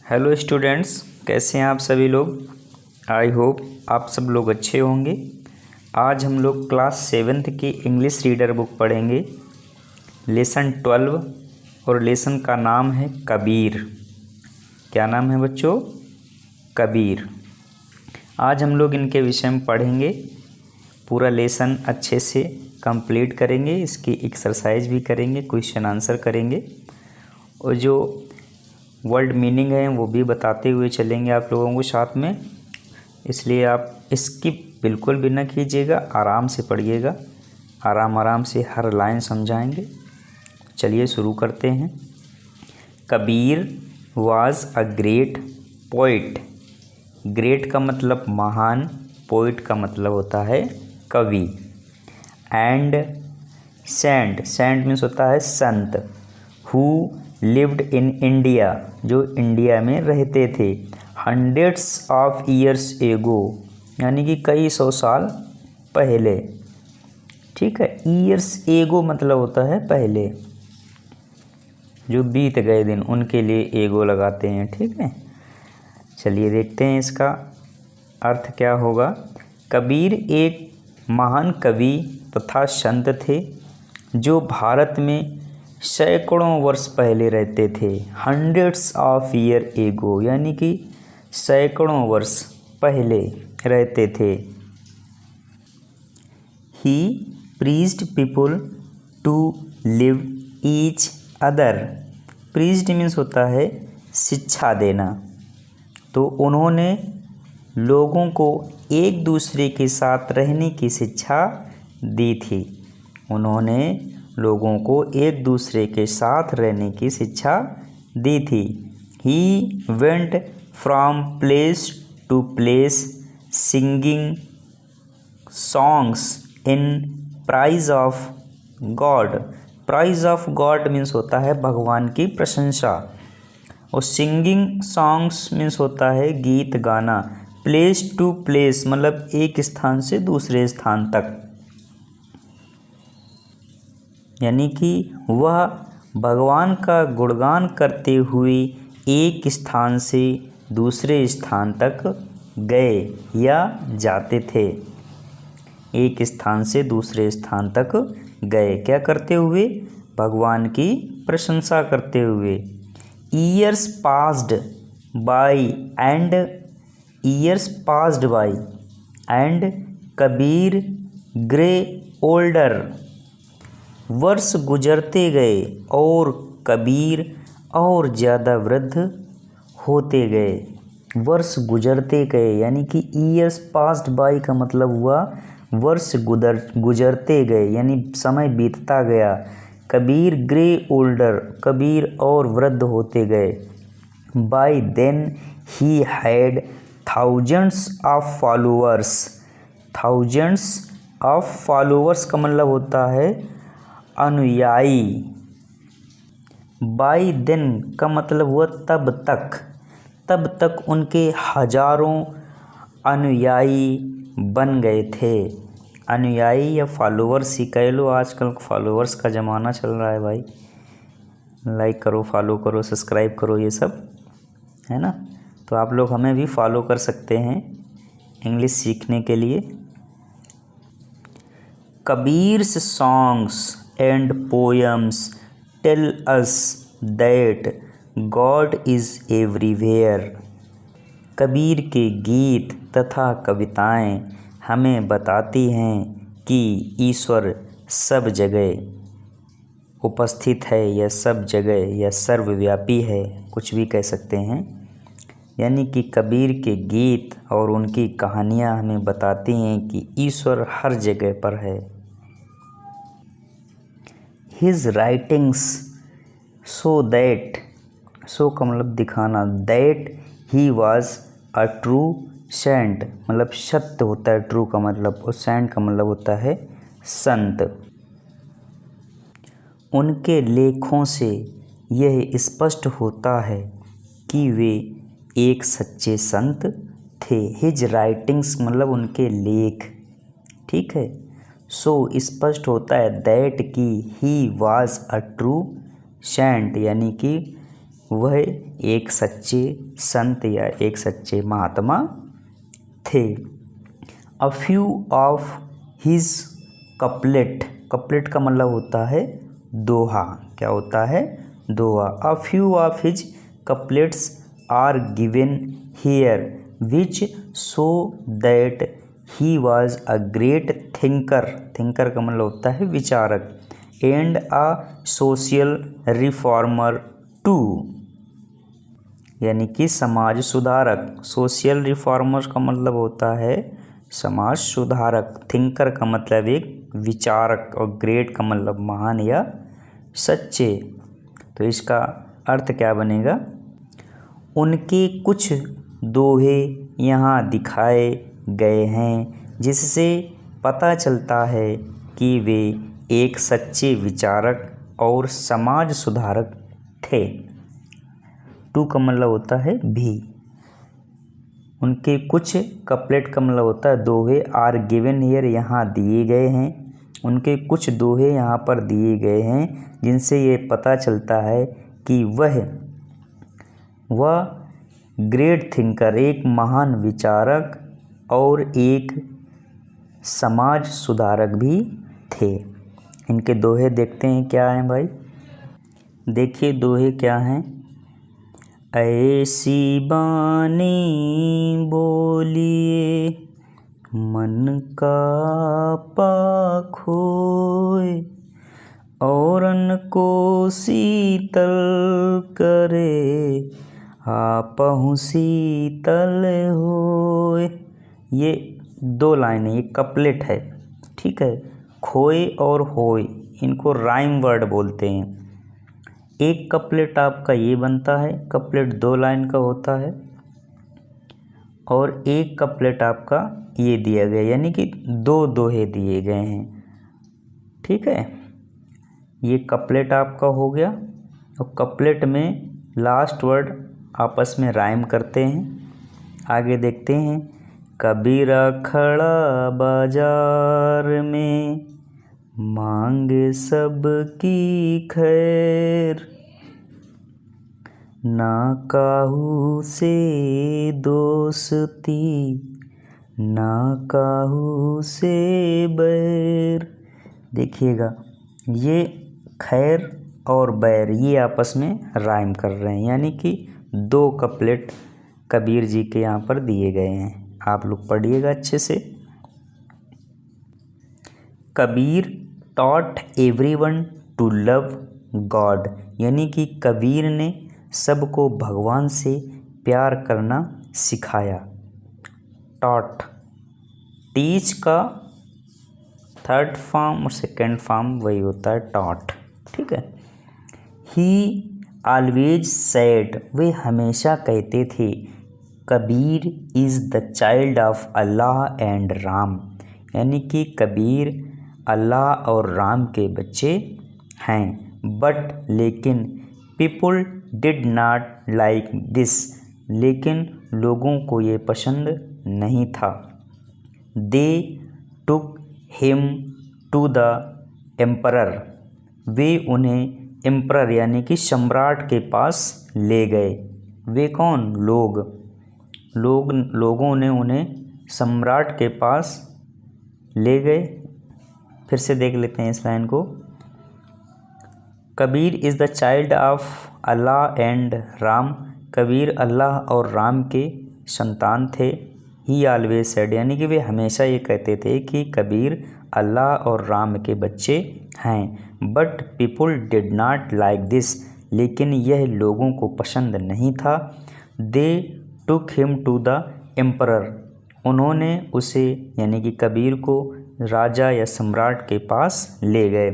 Hello students, कैसे हैं आप सभी लोग। आई होप आप सब लोग अच्छे होंगे। आज हम लोग क्लास 7th की इंग्लिश रीडर बुक पढ़ेंगे, लेसन 12, और लेसन का नाम है कबीर। क्या नाम है बच्चों? कबीर। आज हम लोग इनके विषय में पढ़ेंगे, पूरा लेसन अच्छे से कंप्लीट करेंगे, इसकी एक्सरसाइज भी करेंगे, क्वेश्चन आंसर करेंगे और जो वर्ड मीनिंग है वो भी बताते हुए चलेंगे आप लोगों को साथ में। इसलिए आप स्किप बिल्कुल भी ना कीजिएगा, आराम से पढ़िएगा, आराम से हर लाइन समझाएंगे। चलिए शुरू करते हैं। Kabir was a great poet. Great का मतलब महान, पोइट का मतलब होता है कवि। एंड सेंट मीन्स होता है संत। हु लिव्ड इन इंडिया, जो इंडिया में रहते थे। हंड्रेड्स ऑफ ईयर्स एगो, यानी कि कई सौ साल पहले। ठीक है, ईयर्स एगो मतलब होता है पहले, जो बीत गए दिन उनके लिए एगो लगाते हैं। ठीक है, चलिए देखते हैं इसका अर्थ क्या होगा। कबीर एक महान कवि तथा संत थे जो भारत में सैकड़ों वर्ष पहले रहते थे। हंड्रेड्स ऑफ ईयर एगो, यानी कि सैकड़ों वर्ष पहले रहते थे। He preached people to live each other. Preached means होता है शिक्षा देना। तो उन्होंने लोगों को एक दूसरे के साथ रहने की शिक्षा दी थी। उन्होंने लोगों को एक दूसरे के साथ रहने की शिक्षा दी थी। He went from place to place singing songs in praise of God. Praise of God means होता है भगवान की प्रशंसा, और सिंगिंग सॉन्ग्स मीन्स होता है गीत गाना। प्लेस टू प्लेस मतलब एक स्थान से दूसरे स्थान तक, यानी कि वह भगवान का गुणगान करते हुए एक स्थान से दूसरे स्थान तक गए या जाते थे। एक स्थान से दूसरे स्थान तक गए, क्या करते हुए? भगवान की प्रशंसा करते हुए। Years passed by and Kabir grey older. वर्ष गुजरते गए और कबीर और ज़्यादा वृद्ध होते गए। वर्ष गुजरते गए, यानी कि ईयर्स पास्ड बाय का मतलब हुआ वर्ष गुजरते गए, यानी समय बीतता गया। कबीर ग्रे ओल्डर, कबीर और वृद्ध होते गए। By then he had thousands of followers. Thousands of followers का मतलब होता है अनुयायी। बाई देन का मतलब हुआ तब तक उनके हजारों अनुयायी बन गए थे। अनुयायी या फॉलोअर्स ही कह लो, आजकल फॉलोअर्स का ज़माना चल रहा है भाई। लाइक करो, फॉलो करो, सब्सक्राइब करो, ये सब है ना। तो आप लोग हमें भी फॉलो कर सकते हैं इंग्लिश सीखने के लिए। Kabir's songs and poems tell us that God is everywhere. Kabir के गीत तथा कविताएं हमें बताती हैं कि ईश्वर सब जगह उपस्थित है, या सब जगह, या सर्वव्यापी है, कुछ भी कह सकते हैं। यानी कि कबीर के गीत और उनकी कहानियां हमें बताती हैं कि ईश्वर हर जगह पर है। His writings show का मतलब दिखाना, that he was a true saint, मतलब सत्य होता है ट्रू का मतलब, और सेंट का मतलब होता है संत। उनके लेखों से यह स्पष्ट होता है कि वे एक सच्चे संत थे। His writings मतलब उनके लेख, ठीक है। सो स्पष्ट होता है दैट कि he was a true saint, यानी कि वह एक सच्चे संत या एक सच्चे महात्मा थे। A few of his couplet, couplet का मतलब होता है दोहा। क्या होता है? दोहा। A few of his couplets are given here which show that he was a great thinker, thinker का मतलब होता है विचारक, and a social reformer too, यानी कि समाज सुधारक। सोशल रिफॉर्मर का मतलब होता है समाज सुधारक, थिंकर का मतलब एक विचारक, और ग्रेट का मतलब महान या सच्चे। तो इसका अर्थ क्या बनेगा? उनके कुछ दोहे यहाँ दिखाए गए हैं जिससे पता चलता है कि वे एक सच्चे विचारक और समाज सुधारक थे। टू का मतलब होता है भी। उनके कुछ कपलेट का मतलब होता है दोहे, आर गिवन हियर यहाँ दिए गए हैं, उनके कुछ दोहे यहाँ पर दिए गए हैं जिनसे ये पता चलता है कि वह ग्रेट थिंकर, एक महान विचारक और एक समाज सुधारक भी थे। इनके दोहे देखते हैं क्या हैं भाई। देखिए दोहे क्या हैं। ऐसी बानी बोलिए मन का पाखोए, औरन को शीतल करे आपहु शीतल होए। ये दो लाइनें, ये कपलेट है, ठीक है। खोए और होए इनको राइम वर्ड बोलते हैं। एक कपलेट आपका ये बनता है, कपलेट दो लाइन का होता है, और एक कपलेट आपका ये दिया गया, यानी कि दो दोहे दिए गए हैं, ठीक है। ये कपलेट आपका हो गया, और कपलेट में लास्ट वर्ड आपस में राइम करते हैं। आगे देखते हैं। कबीरा खड़ा बाजार में मांगे सबकी खैर, ना काहू से दोस्ती ना काहू से बैर। देखिएगा ये खैर और बैर ये आपस में राइम कर रहे हैं, यानी कि दो कपलेट कबीर जी के यहाँ पर दिए गए हैं। आप लोग पढ़िएगा अच्छे से। Kabir taught everyone to love God, यानी कि कबीर ने सबको भगवान से प्यार करना सिखाया। टॉट, टीच का थर्ड फॉर्म और सेकेंड फॉर्म वही होता है टॉट, ठीक है। ही ऑलवेज सेड, वे हमेशा कहते थे, Kabir is the child of Allah and Ram, यानी कि कबीर अल्लाह और राम के बच्चे हैं। बट लेकिन people did not like this, लेकिन लोगों को ये पसंद नहीं था। They took him to the emperor, वे उन्हें एम्परर यानी कि सम्राट के पास ले गए। वे कौन? लोगों ने उन्हें सम्राट के पास ले गए। फिर से देख लेते हैं इस लाइन को। Kabir is the child of Allah and Ram, Kabir Allah और राम के संतान थे। ही ऑलवेज सेड, यानी कि वे हमेशा ये कहते थे कि कबीर अल्लाह और राम के बच्चे हैं। But people did not like this, लेकिन यह लोगों को पसंद नहीं था। They took him to the emperor, उन्होंने उसे यानी कि कबीर को राजा या सम्राट के पास ले गए।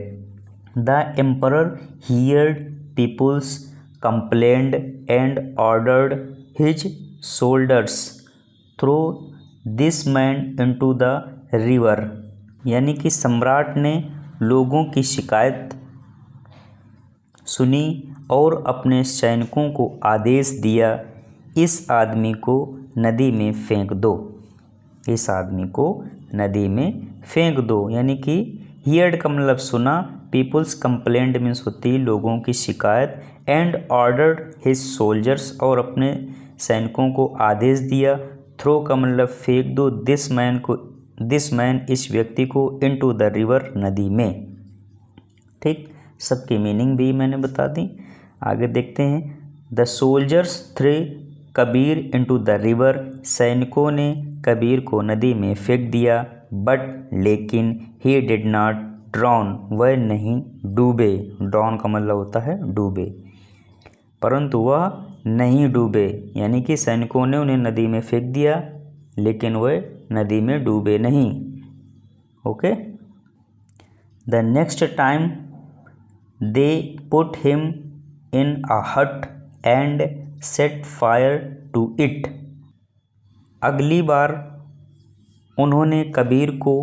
The emperor heard people's complained and ordered his soldiers throw this man into the river, यानी कि सम्राट ने लोगों की शिकायत सुनी और अपने सैनिकों को आदेश दिया, इस आदमी को नदी में फेंक दो, इस आदमी को नदी में फेंक दो। यानी कि हियर्ड का मतलब सुना, पीपुल्स कंप्लेंट मीन्स होती है लोगों की शिकायत, एंड ऑर्डर्ड हिज सोल्जर्स, और अपने सैनिकों को आदेश दिया, थ्रो का मतलब फेंक दो, दिस मैन इस व्यक्ति को इनटू द रिवर, नदी में। ठीक, सबकी मीनिंग भी मैंने बता दी। आगे देखते हैं। The soldiers threw Kabir into the river, सैनिकों ने कबीर को नदी में फेंक दिया, बट लेकिन ही डिड नॉट ड्राउन, वह नहीं डूबे। ड्राउन का मतलब होता है डूबे, परंतु वह नहीं डूबे, यानी कि सैनिकों ने उन्हें नदी में फेंक दिया लेकिन वह नदी में डूबे नहीं। Okay. The next time they put him in a hut and set fire to it, अगली बार उन्होंने कबीर को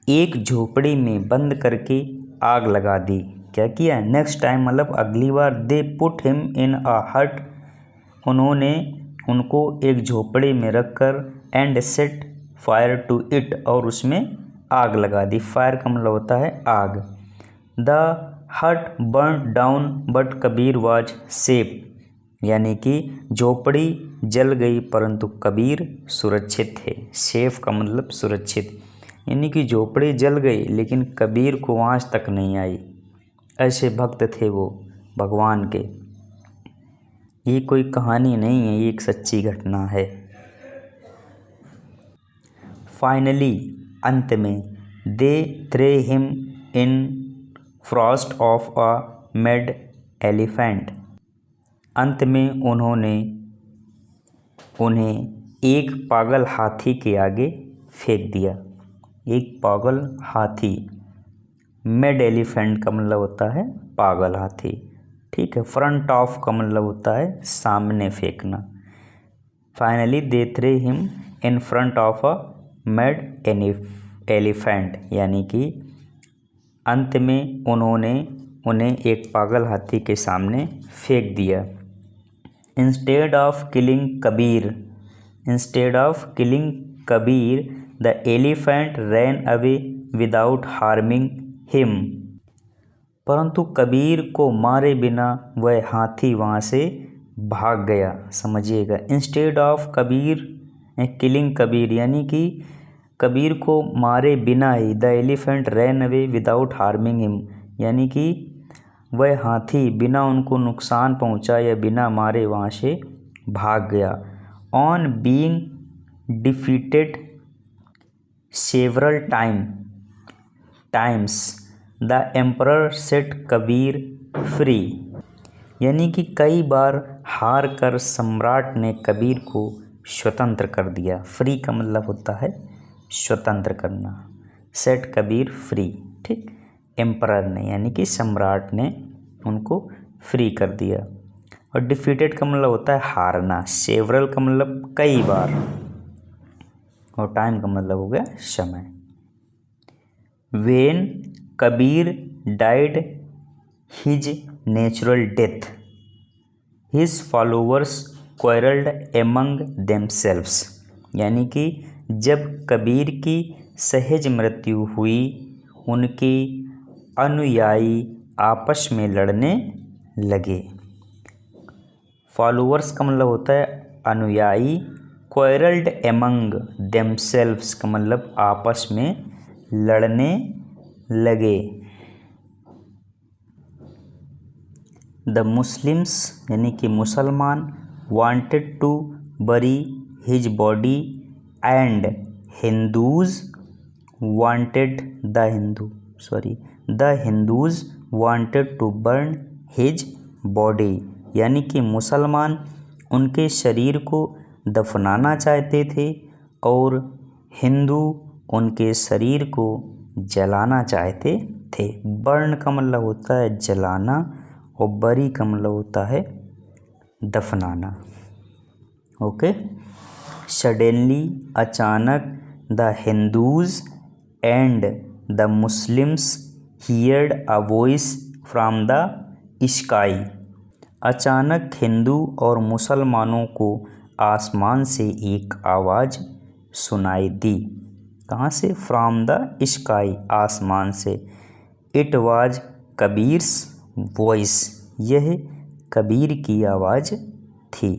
एक झोपड़ी में बंद करके आग लगा दी। क्या किया? नेक्स्ट टाइम मतलब अगली बार। दे पुट हिम इन अ हट, उन्होंने उनको एक झोपड़ी में रखकर, and set fire to it, और उसमें आग लगा दी। फायर का मतलब होता है आग। द हट burn down but Kabir was safe, यानी कि झोपड़ी जल गई परंतु कबीर सुरक्षित थे। सेफ का मतलब सुरक्षित, यानी कि झोपड़ी जल गई लेकिन कबीर को आँच तक नहीं आई। ऐसे भक्त थे वो भगवान के। ये कोई कहानी नहीं है, ये एक सच्ची घटना है। फाइनली, अंत में, they threw him in front of a mad elephant, अंत में उन्होंने उन्हें एक पागल हाथी के आगे फेंक दिया। एक पागल हाथी, मेड एलिफेंट का मतलब होता है पागल हाथी। ठीक है। फ्रंट ऑफ का मतलब होता है सामने फेंकना। Finally they threw him in front of a mad elephant, यानी कि अंत में उन्होंने उन्हें एक पागल हाथी के सामने फेंक दिया। Instead of killing Kabir the elephant ran away without harming him, परंतु कबीर को मारे बिना वह हाथी वहाँ से भाग गया। समझिएगा, इंस्टेड ऑफ किलिंग कबीर, यानी कि कबीर को मारे बिना ही, the elephant ran away without harming him, यानी कि वह हाथी बिना उनको नुकसान पहुंचा या बिना मारे वहाँ से भाग गया। On being defeated several times the emperor set Kabir free, यानी कि कई बार हार कर सम्राट ने कबीर को स्वतंत्र कर दिया। फ्री का मतलब होता है स्वतंत्र करना। Set Kabir free. ठीक, एम्परर ने यानी कि सम्राट ने उनको फ्री कर दिया। और डिफीटेड का मतलब होता है हारना। सेवरल का मतलब कई बार, और टाइम का मतलब हो गया समय। When Kabir died his natural death, his followers quarrelled among themselves, यानी कि जब कबीर की सहज मृत्यु हुई उनके अनुयायी आपस में लड़ने लगे। फॉलोअर्स का मतलब होता है अनुयायी, क्वारल्ड एमंग देमसेल्व्स का मतलब आपस में लड़ने लगे। द मुस्लिम्स यानी कि मुसलमान wanted to bury his body and Hindus wanted the Hindus wanted to burn his body, यानी कि मुसलमान उनके शरीर को दफनाना चाहते थे और हिंदू उनके शरीर को जलाना चाहते थे। बर्न का मतलब होता है जलाना और बरी का मतलब होता है दफनाना। ओके। सडनली, अचानक, the Hindus and the Muslims heard a voice from the sky, अचानक हिंदू और मुसलमानों को आसमान से एक आवाज़ सुनाई दी। कहाँ से? फ्रॉम द स्काई, आसमान से। इट वाज कबीर्स वॉइस, यह कबीर की आवाज़ थी।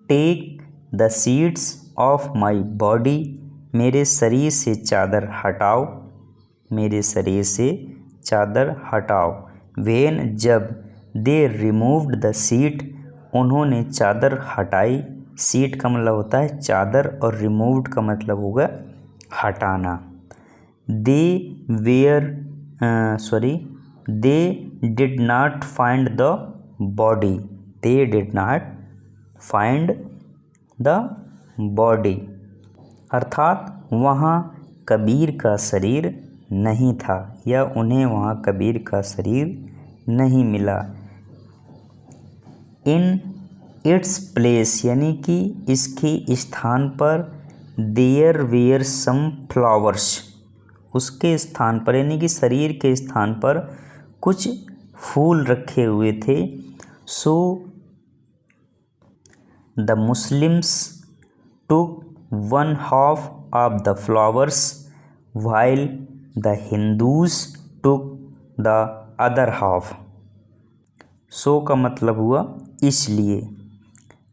Take the sheets off my body, मेरे शरीर से चादर हटाओ, मेरे शरीर से चादर हटाओ। वेन, जब, दे रिमूव्ड द शीट, उन्होंने चादर हटाई। शीट का मतलब होता है चादर और रिमूव्ड का मतलब होगा हटाना। They did not find the body, they did not find the body, अर्थात वहाँ कबीर का शरीर नहीं था या उन्हें वहाँ कबीर का शरीर नहीं मिला। इन इट्स प्लेस, यानी कि इसके स्थान पर, देयर वेयर सम फ्लावर्स, उसके स्थान पर यानी कि शरीर के स्थान पर कुछ फूल रखे हुए थे। So the Muslims took one half of the flowers while the Hindus took the other half। सो का मतलब हुआ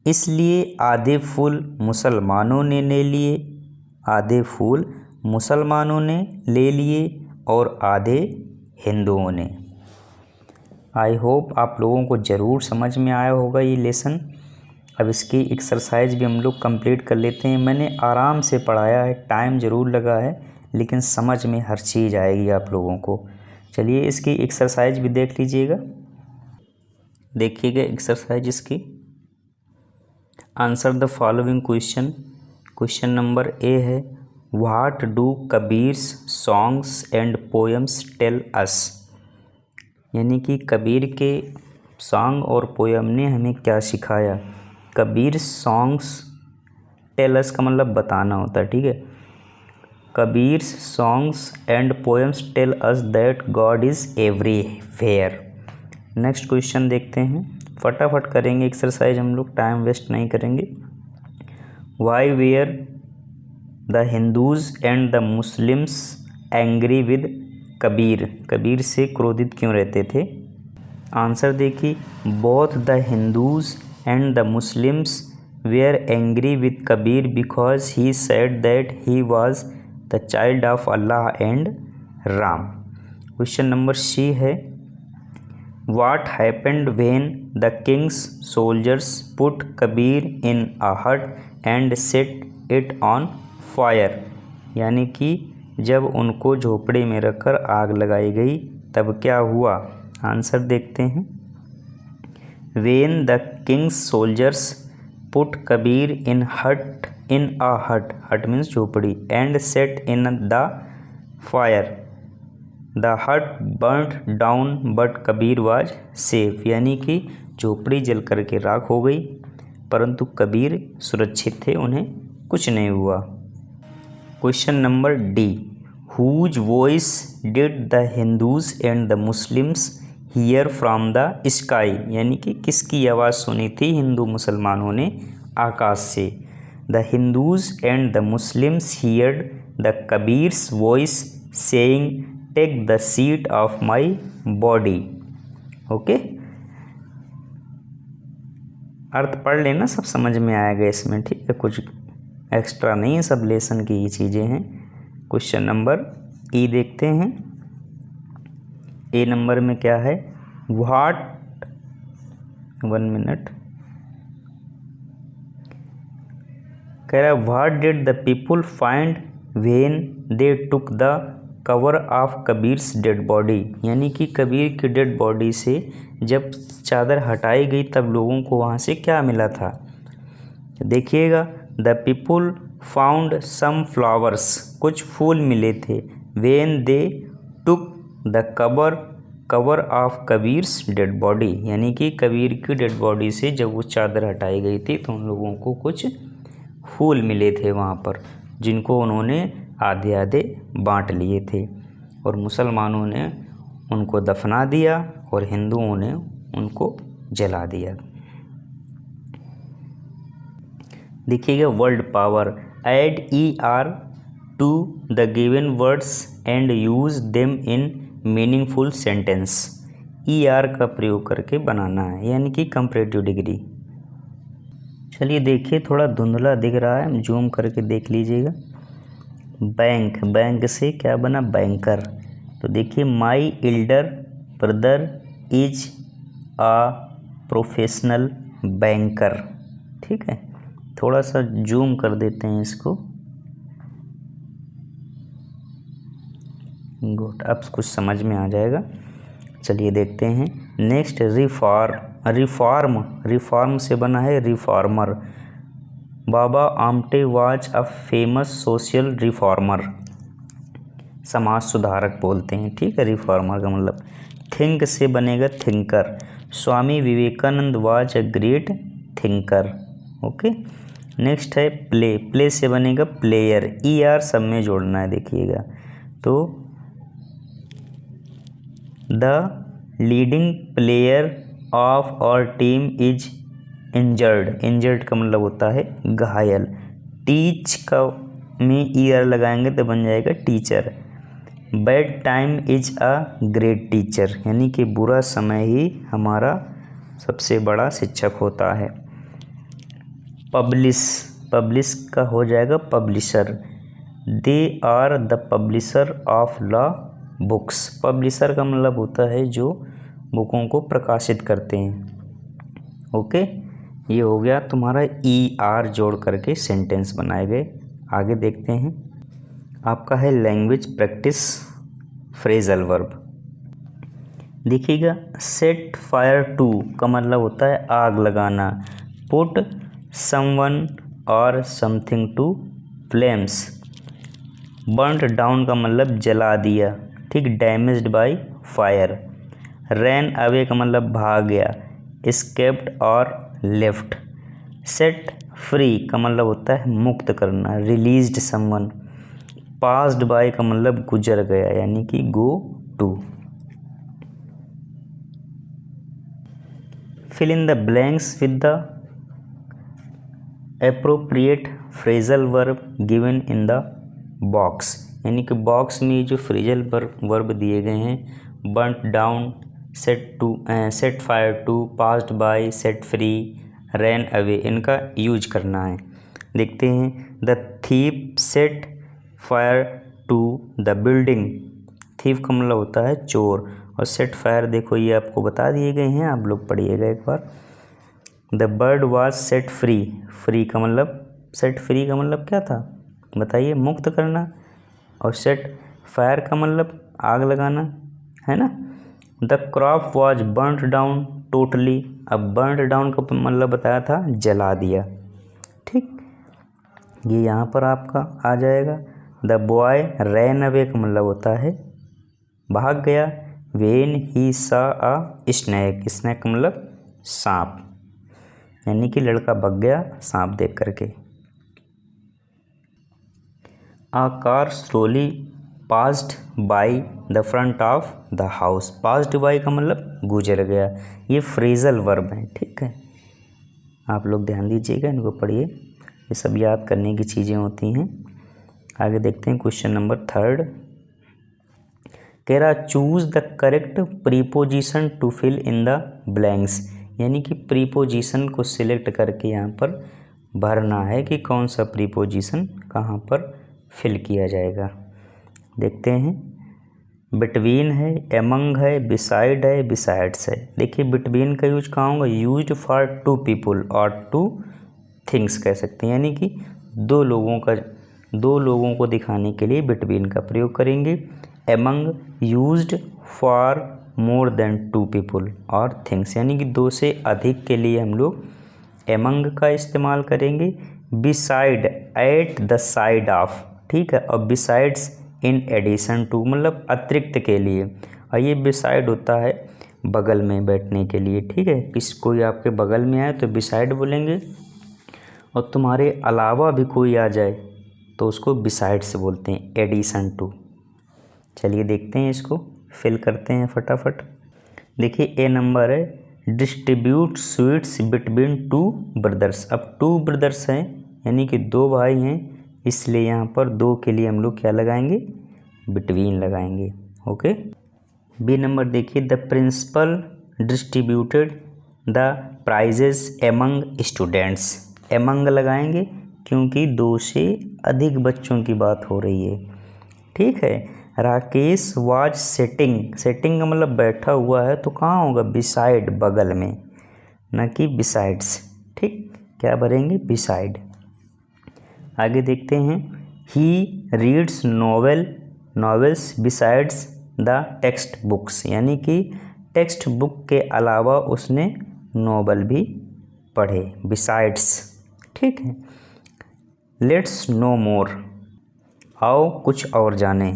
इसलिए आधे फूल मुसलमानों ने ले लिए, आधे फूल मुसलमानों ने ले लिए और आधे हिंदुओं ने। आई होप आप लोगों को ज़रूर समझ में आया होगा ये लेसन। अब इसकी एक्सरसाइज भी हम लोग कंप्लीट कर लेते हैं। मैंने आराम से पढ़ाया है, टाइम ज़रूर लगा है, लेकिन समझ में हर चीज़ आएगी आप लोगों को। चलिए इसकी एक्सरसाइज भी देख लीजिएगा। देखिएगा एक्सरसाइज इसकी। Answer the following question. Question number A है, what do Kabir's songs and poems tell us, यानी कि कबीर के सॉन्ग और पोएम ने हमें क्या सिखाया। कबीर सॉन्ग्स टेल अस का मतलब बताना होता है, ठीक है। Kabir songs and poems tell us that God is everywhere. Next question देखते हैं, फटाफट करेंगे एक्सरसाइज हम लोग, टाइम वेस्ट नहीं करेंगे। Why were the Hindus and the Muslims angry with Kabir, Kabir से क्रोधित क्यों रहते थे। आंसर देखिए, both the Hindus and the Muslims were angry with Kabir because he said that he was the child of Allah and Ram. Question number C है, What happened when the king's soldiers put Kabir in a hut and set it on fire, यानी कि जब उनको झोपड़े में रखकर आग लगाई गई तब क्या हुआ। आंसर देखते हैं, When the king's soldiers put Kabir in a hut, hut means झोपड़ी, and set in the fire, the hut burnt down but Kabir was safe, यानी कि झोपड़ी जल कर के राख हो गई परंतु कबीर सुरक्षित थे, उन्हें कुछ नहीं हुआ। Question number D, whose voice did the Hindus and the Muslims hear from the sky, यानी कि किसकी आवाज़ सुनी थी हिंदू मुसलमानों ने आकाश से। The Hindus and the Muslims heard the Kabir's voice saying take the sheet off my body. Okay, अर्थ पढ़ लेना, सब समझ में आएगा इसमें, ठीक है, कुछ एक्स्ट्रा नहीं है, सब लेसन की ही चीज़ें हैं। क्वेश्चन नंबर ई देखते हैं। ए नंबर में क्या है, व्हाट, 1 मिनट, कह रहा है what did the people find when they took the cover off Kabir's dead body, यानी कि कबीर की डेड बॉडी से जब चादर हटाई गई तब लोगों को वहाँ से क्या मिला था। देखिएगा, the people found some flowers, कुछ फूल मिले थे। When they took the cover off Kabir's dead body, यानी कि कबीर की डेड बॉडी से जब वो चादर हटाई गई थी तो उन लोगों को कुछ फूल मिले थे वहाँ पर, जिनको उन्होंने आधे आधे बांट लिए थे और मुसलमानों ने उनको दफना दिया और हिंदुओं ने उनको जला दिया। देखिएगा, word power, add ER to the given words and use them in meaningful sentence, ER का प्रयोग करके बनाना है, यानी कि कंपैरेटिव डिग्री। चलिए देखिए, थोड़ा धुंधला दिख रहा है, जूम करके देख लीजिएगा। बैंक, बैंक से क्या बना, बैंकर। तो देखिए, my elder brother is a professional banker. ठीक है, थोड़ा सा जूम कर देते हैं इसको। गुड, अब कुछ समझ में आ जाएगा। चलिए देखते हैं। नेक्स्ट, रिफॉर्म, रिफॉर्म से बना है reformer. Baba Amte was a famous social reformer, समाज सुधारक बोलते हैं। ठीक है, रिफॉर्मर का मतलब। थिंक से बनेगा thinker. Swami Vivekananda was a great thinker. Okay. Next है प्ले, प्ले से बनेगा प्लेयर। ER सब में जोड़ना है, देखिएगा। तो the leading player of our team is injured, injured का मतलब होता है घायल। टीच का में ER लगाएंगे तो बन जाएगा teacher. Bad time is a great teacher, यानी कि बुरा समय ही हमारा सबसे बड़ा शिक्षक होता है। पब्लिश, पब्लिश का हो जाएगा publisher. They are the publisher of law books. Publisher का मतलब होता है जो बुकों को प्रकाशित करते हैं। ओके, ये हो गया तुम्हारा ER जोड़ करके सेंटेंस बनाए गए। आगे देखते हैं, आपका है लैंग्वेज प्रैक्टिस फ्रेजल वर्ब। देखिएगा, सेट फायर टू का मतलब होता है आग लगाना। Put someone or something to flames. Burned down का मतलब जला दिया। ठीक, damaged by fire. Ran away का मतलब भाग गया। एस्केप्ड और लेफ्ट। सेट फ्री का मतलब होता है मुक्त करना, रिलीज्ड समवन। पास्ड बाय का मतलब गुजर गया, यानी कि go to. Fill in the blanks with the appropriate phrasal verb given in the box, यानी कि बॉक्स में जो फ्रेजल वर्ब दिए गए हैं, burnt down, set fire to, passed by, set free, ran away, इनका यूज करना है। देखते हैं, the thief set fire to the building. Thief का मतलब होता है चोर, और सेट फायर देखो ये आपको बता दिए गए हैं, आप लोग पढ़िएगा एक बार। The bird was set free, free का मतलब, सेट फ्री का मतलब क्या था बताइए, मुक्त करना। और सेट फायर का मतलब आग लगाना, है ना। The crop was burned down totally. अब बर्न्ड डाउन का मतलब बताया था जला दिया। ठीक, ये यहाँ पर आपका आ जाएगा। द बॉय रैन अवे का मतलब होता है भाग गया। व्हेन ही सा अ स्नैक, स्नैक का मतलब सांप, यानी कि लड़का भाग गया सांप देख करके। A car slowly passed by the front of the house. Passed by का मतलब गुजर गया। ये फ्रेजल वर्ब है। ठीक है, आप लोग ध्यान दीजिएगा, इनको पढ़िए, ये सब याद करने की चीज़ें होती हैं। आगे देखते हैं क्वेश्चन नंबर 3। कह रहा choose the correct preposition to fill in the blanks, यानी कि प्रीपोजिशन को सिलेक्ट करके यहाँ पर भरना है कि कौन सा प्रीपोजिशन कहाँ पर फिल किया जाएगा। देखते हैं, बिटवीन है, एमंग है, बिसाइड है, बिसाइड्स है। देखिए, बिटवीन का यूज कहाँ होगा, यूज्ड फॉर टू पीपुल और टू थिंग्स कह सकते हैं, यानी कि दो लोगों को दिखाने के लिए बिटवीन का प्रयोग करेंगे। Among used for more than two people or things, यानी कि दो से अधिक के लिए हम लोग एमंग का इस्तेमाल करेंगे। Beside, at the side of, ठीक है, और बिसाइड्स इन एडिशन टू मतलब अतिरिक्त के लिए। और ये बिसाइड होता है बगल में बैठने के लिए। ठीक है, कोई आपके बगल में आए तो बिसाइड बोलेंगे, और तुम्हारे अलावा भी कोई आ जाए तो उसको बिसाइड से बोलते हैं, एडिशन टू। चलिए देखते हैं, इसको फिल करते हैं फटाफट। देखिए, ए नंबर है distribute sweets between two brothers. अब टू ब्रदर्स हैं, यानी कि दो भाई हैं, इसलिए यहाँ पर दो के लिए हम लोग क्या लगाएंगे, बिटवीन लगाएंगे। ओके, बी नंबर देखिए, the principal distributed the prizes among students. Among लगाएंगे क्योंकि 2 से अधिक बच्चों की बात हो रही है। ठीक है। राकेश वाज सिटिंग, सिटिंग का मतलब बैठा हुआ है, तो कहाँ होगा, बिसाइड, बगल में, न कि बिसाइड्स। ठीक, क्या भरेंगे, बिसाइड। आगे देखते हैं, he reads novels besides the text books, यानी कि टेक्स्ट बुक के अलावा उसने नॉवल भी पढ़े, बिसाइड्स। ठीक है। लेट्स नो मोर, आओ कुछ और जाने,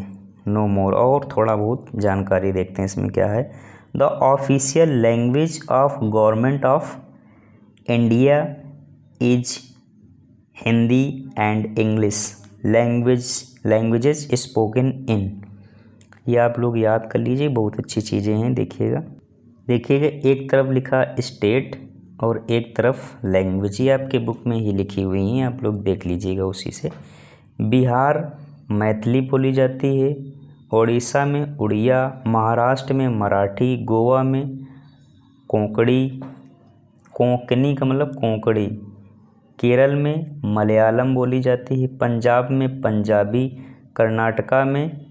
नो मोर, और थोड़ा बहुत जानकारी देखते हैं इसमें क्या है। The official language of government of India is Hindi and English languages spoken in. ये आप लोग याद कर लीजिए, बहुत अच्छी चीज़ें हैं। देखिएगा एक तरफ लिखा स्टेट और एक तरफ लैंग्वेज, ये आपके बुक में ही लिखी हुई हैं, आप लोग देख लीजिएगा उसी से। बिहार मैथिली बोली जाती है, उड़ीसा में उड़िया, महाराष्ट्र में मराठी, गोवा में कोंकणी का मतलब कोंकणी, केरल में मलयालम बोली जाती है, पंजाब में पंजाबी, कर्नाटका में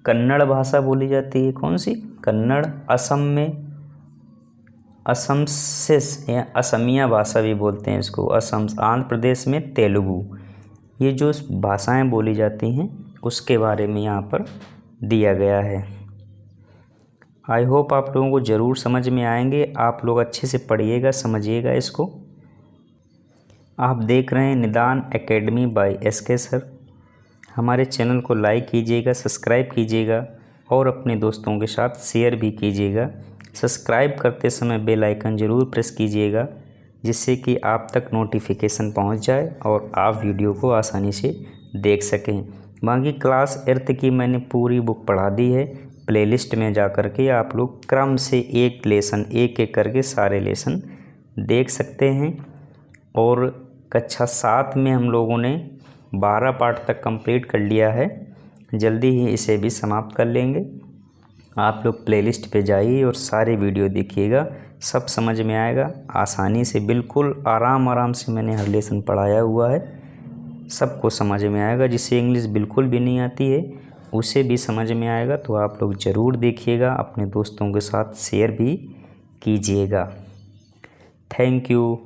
कन्नड़ भाषा बोली जाती है। कौन सी, कन्नड़। असम में असमसिस या असमिया भाषा भी बोलते हैं इसको, असम। आंध्र प्रदेश में तेलुगु। ये जो भाषाएं बोली जाती हैं उसके बारे में यहाँ पर दिया गया है। आई होप आप लोगों को ज़रूर समझ में आएंगे। आप लोग अच्छे से पढ़िएगा, समझिएगा इसको। आप देख रहे हैं निदान एकेडमी बाय SK सर। हमारे चैनल को लाइक कीजिएगा, सब्सक्राइब कीजिएगा और अपने दोस्तों के साथ शेयर भी कीजिएगा। सब्सक्राइब करते समय बेल आइकन ज़रूर प्रेस कीजिएगा, जिससे कि आप तक नोटिफिकेशन पहुंच जाए और आप वीडियो को आसानी से देख सकें। बाकी क्लास 8 की मैंने पूरी बुक पढ़ा दी है, प्लेलिस्ट में जा कर के आप लोग क्रम से एक लेसन एक एक करके सारे लेसन देख सकते हैं। और कक्षा 7 में हम लोगों ने 12 पार्ट तक कंप्लीट कर लिया है, जल्दी ही इसे भी समाप्त कर लेंगे। आप लोग प्लेलिस्ट पे जाइए और सारे वीडियो देखिएगा, सब समझ में आएगा आसानी से, बिल्कुल आराम से मैंने हर लेसन पढ़ाया हुआ है, सबको समझ में आएगा। जिसे इंग्लिश बिल्कुल भी नहीं आती है उसे भी समझ में आएगा। तो आप लोग ज़रूर देखिएगा, अपने दोस्तों के साथ शेयर भी कीजिएगा। Thank you.